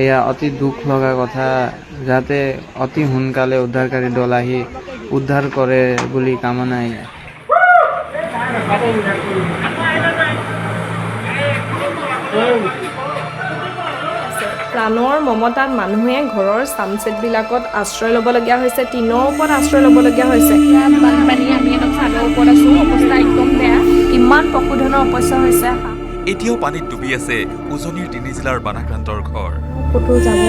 এয়া অতি দুখ লগা কথা যাতে অতি সোনকালে উদ্ধাৰকাৰী দল আহি উদ্ধাৰ কৰে বুলি কামনাই। প্ৰাণৰ মমতাত মানুহে ঘৰৰ চামচেটবিলাকত আশ্ৰয় ল'বলগীয়া হৈছে, টিনৰ ওপৰত আশ্ৰয় ল'বলগীয়া হৈছে। বানপানী আমি একদম চাদৰ ওপৰত আছোঁ, অৱস্থা একদম বেয়া। কিমান পশুধনৰ অপচয় হৈছে। এতিয়াও পানীত ডুবি আছে উজনিৰ 3 জিলাৰ বানাক্ৰান্তৰ ঘৰ। ক'তো যাব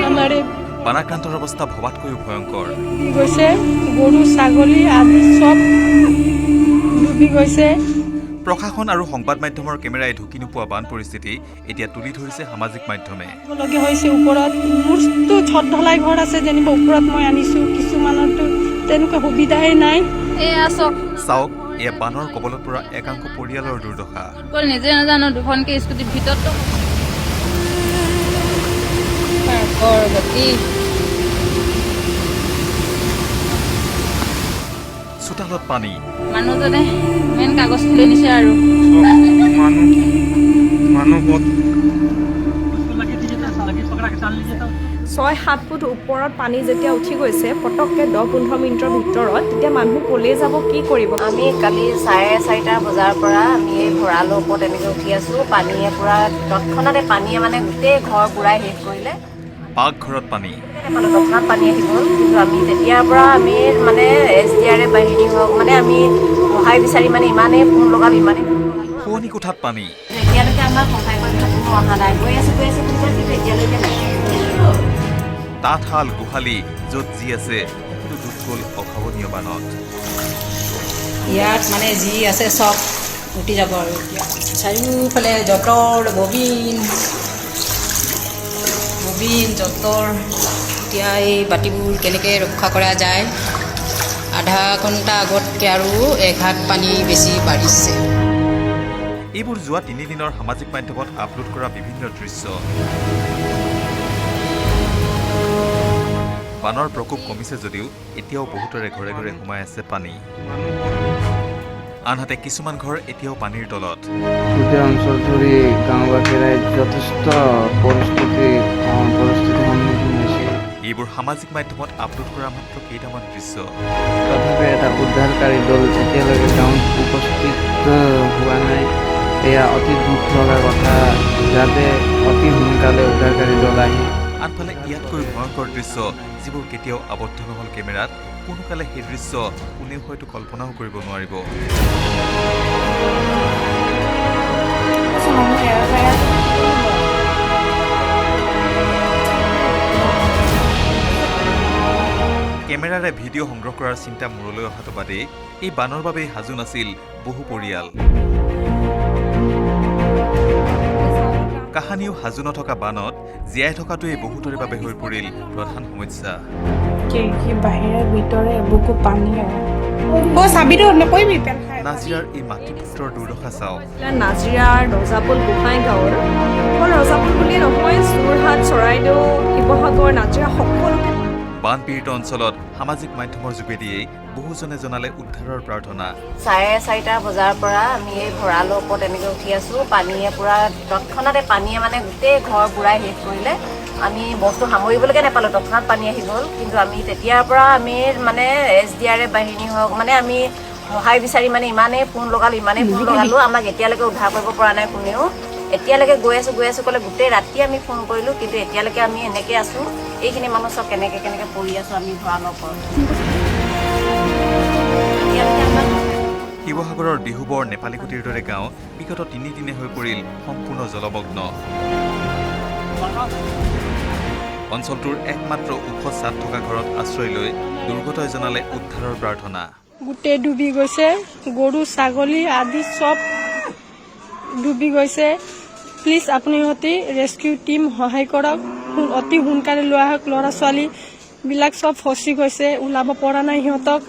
নোৱাৰে। বানাক্ৰান্তৰ অৱস্থা ভবাতকৈও ভয়ংকৰ। গৈছে গৰু ছাগলী আদি চব ডুবি গৈছে। প্ৰশাসন আৰু সংবাদ মাধ্যমৰ কেমেৰাই ঢুকি নোপোৱা বান পৰিস্থিতি এতিয়া তুলি ধৰিছে সামাজিক মাধ্যমে। হৈছে ওপৰত মোৰতো ছট ঢলাই ঘৰ আছে, যেনিবা ওপৰত মই আনিছোঁ, কিছুমানতো তেনেকুৱা সুবিধাই নাই। চাওক, এয়া বানৰ কবলত পৰা একাংশ পৰিয়ালৰ দুৰ্দশা। নিজে নাজানো, দুখনকে স্কুটিৰ ভিতৰত চোতালত পানী, মানুহজনে মেইন কাগজ তুলি নিছে আৰু মানুহ 6-7 ফুট ওপৰত পানী যেতিয়া উঠি গৈছে পটককৈ 10-15 মিনিটৰ ভিতৰত, তেতিয়া মানুহ ক'লৈ যাব, কি কৰিব? আমি কালি 4:30 বজাৰ পৰা আমি এই ভঁৰালৰ ওপৰত এনেকৈ উঠি আছোঁ। পানীয়ে পূৰা তৎক্ষণাতে পানীয়ে মানে গোটেই ঘৰ বুঢ়াই শেষ কৰিলে। পাকঘৰত পানী, তৎক্ষণাত পানী আহি গ'ল, কিন্তু আমি তেতিয়াৰ পৰা আমি মানে SDRF বাহিনী হওক মানে আমি সহায় বিচাৰি মানে ইমানেই ফোন লগালোঁ, শোৱনি কোঠাত পানী। এতিয়ালৈকে আমাক সহায় কৰি কোনো অহা নাই। গৈ আছোঁ কিন্তু এতিয়ালৈকে নাই। তাঁতশাল, গোহালি য'ত যি আছে সকলো ডুব গ'ল অভাৱনীয় বানত। ইয়াত মানে যি আছে চব উটি যাব আৰু এতিয়া চাৰিওফালে যঁতৰ, ববিন যঁতৰ। এতিয়া এই বাতিবোৰ কেনেকৈ ৰক্ষা কৰা যায়। আধা ঘণ্টা আগতকৈ আৰু 1 হাত পানী বেছি বাঢ়িছে। এইবোৰ যোৱা 3 দিনৰ সামাজিক মাধ্যমত আপলোড কৰা বিভিন্ন দৃশ্য। বানৰ প্ৰকোপ কমিছে যদিও এতিয়াও বহুতৰে ঘৰে ঘৰে সোমাই আছে পানী। আনহাতে কিছুমান ঘৰ এতিয়াও পানীৰ তলত। গোটেই অঞ্চলজুৰি গাঁওবাসীৰাই যথেষ্ট পৰিস্থিতিৰ সন্মুখীন হৈছে। এইবোৰ সামাজিক মাধ্যমত আপলোড কৰা মাত্ৰ কেইটামান দৃশ্য। তথাপি এটা উদ্ধাৰকাৰী দল এতিয়ালৈকে গাঁৱত উপস্থিত হোৱা নাই। এয়া অতি দুখ লগা কথা যাতে অতি সোনকালে উদ্ধাৰকাৰী দল আহি। আনফালে ইয়াতকৈ ভয়ংকৰ দৃশ্য যিবোৰ কেতিয়াও আবদ্ধ নহল কেমেৰাত, কোনোকালে সেই দৃশ্য কোনেও হয়তো কল্পনাও কৰিব নোৱাৰিব। কেমেৰাৰে ভিডিঅ' সংগ্ৰহ কৰাৰ চিন্তা মূৰলৈ অহাটো বাদেই এই বানৰ বাবেই সাজু নাছিল বহু পৰিয়াল। কাহানিও সাজু নথকা বানত জীয়াই থকাটোৱেই বহুতৰে বাবে হৈ পৰিল প্ৰধান সমস্যা। বাহিৰে ভিতৰে এবুকু পানী আৰু নাজিৰাৰ এই মাতৃপুত্ৰৰ দুৰ্দশা চাওক। নাজিৰাৰ ৰজাপুল গোহাঁই গাঁৱৰ, অকল ৰজাপুল বুলিয়ে নহয়, যোৰহাট, চৰাইদেউ, শিৱসাগৰ, নাজিৰা সকলোতে বানপীড়িত অঞ্চলত সামাজিক মাধ্যমৰ যোগেদিয়েই বহুজনে জনালে উদ্ধাৰৰ প্ৰাৰ্থনা। 4:30 বজাৰ পৰা আমি এই ভঁৰালৰ ওপৰত এনেকৈ উঠি আছোঁ। পানীয়ে পূৰা তৎক্ষণাতে পানীয়ে মানে গোটেই ঘৰ বুঢ়াই শেষ কৰিলে। আমি বস্তু সামৰিবলৈকে নাপালোঁ, তৎক্ষণাত পানী আহি গ'ল, কিন্তু আমি তেতিয়াৰ পৰা আমি মানে SDRF বাহিনী হওক মানে আমি সহায় বিচাৰি মানে ইমানেই ফোন লগালোঁ, আমাক এতিয়ালৈকে উদ্ধাৰ কৰিব পৰা নাই কোনেও। এতিয়ালৈকে গৈ আছোঁ ক'লে গোটেই ৰাতি আমি ফোন কৰিলোঁ, কিন্তু এতিয়ালৈকে আমি এনেকৈ আছোঁ। এইখিনি মানুহ চব কেনেকৈ পৰি আছোঁ আমি ভঁৰালৰ ওপৰত। শিৱসাগৰৰ ডিহুবৰ নেপালীকুটিৰ দৰে গাঁও বিগত 3 দিনে হৈ পৰিল সম্পূৰ্ণ জলমগ্ন। অঞ্চলটোৰ একমাত্ৰ ওখ ছাদ থকা ঘৰত আশ্ৰয় লৈ দুৰ্গতই জনালে উদ্ধাৰৰ প্ৰাৰ্থনা। গোটেই ডুবি গৈছে, গৰু ছাগলী আদি চব ডুবি গৈছে। প্লিজ আপুনি অতি ৰেস্কিউ টিম সহায় কৰক, অতি সোনকালে লৈ আহক। ল'ৰা ছোৱালীবিলাক চব ফচি গৈছে, ওলাব পৰা নাই সিহঁতক।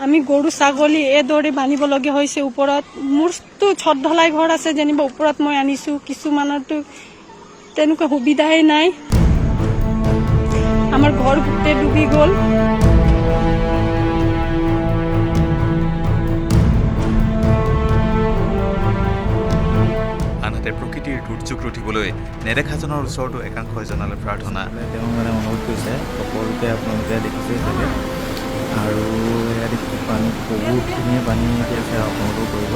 আমি গৰু ছাগলী এইদৰে বান্ধিবলগীয়া হৈছে ওপৰত। মোৰতো ছট ঢলাই ঘৰ আছে, যেনিবা ওপৰত মই আনিছোঁ, কিছুমানতো তেনেকুৱা সুবিধাই নাই। আমাৰ ঘৰ গোটেই ডুবি গ'ল। পৰিস্থিতিৰ দুৰ্যোগ ৰোধিবলৈ নেদেখাজনৰ ওচৰতো একাংশই জনালে প্ৰাৰ্থনা। তেওঁ মানে অনুৰোধ কৰিছে সকলোকে আপোনালোকে দেখিছে চাগে আৰু ইয়াত পানী বহুতখিনিয়ে পানী এতিয়া আছে আপোনালোকেও কৰিব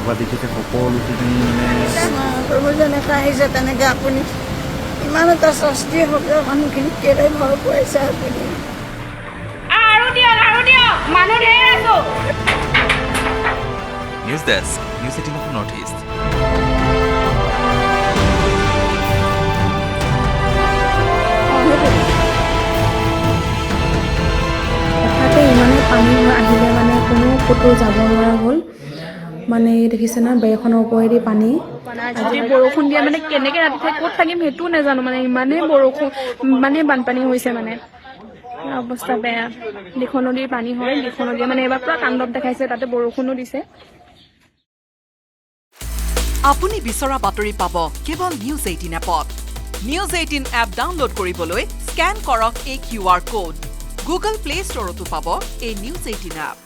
বা দেখিছে সকলোখিনি মানে প্ৰভু যেনেকৈ আহিছে তেনেকৈ আপুনি ইমান এটা শাস্তি হ'ব মানুহখিনিক কেলে ভয় কৰিছে আপুনি news desk, news 18 north east. হঠাতে ইমানে পানী আহিলে মানে কোনো ক'তো যাব নোৱাৰা হ'ল মানে দেখিছে না বেৰখনৰ ওপৰেদি পানী যদি বৰষুণ দিয়ে মানে কেনেকে ৰাতিপুৱা ক'ত থাকিম সেইটোও নাজানো মানে ইমানেই বৰষুণ ইমানেই বানপানী হৈছে মানে অৱস্থা বেয়া। দিখৌ নদীৰ পানী হয়, দিখৌ নদীয়ে মানে এবাৰ পুৰা তাণ্ডৱ দেখাইছে, তাতে বৰষুণো দিছে। আপুনি বিচৰা বাতৰি পাব কেৱল নিউজ 18 এপত। নিউজ 18 এপ ডাউনলোড কৰিবলৈ স্কেন কৰক এই QR কোড। গুগল প্লে ষ্টৰতো পাব এই নিউজ 18 এপ।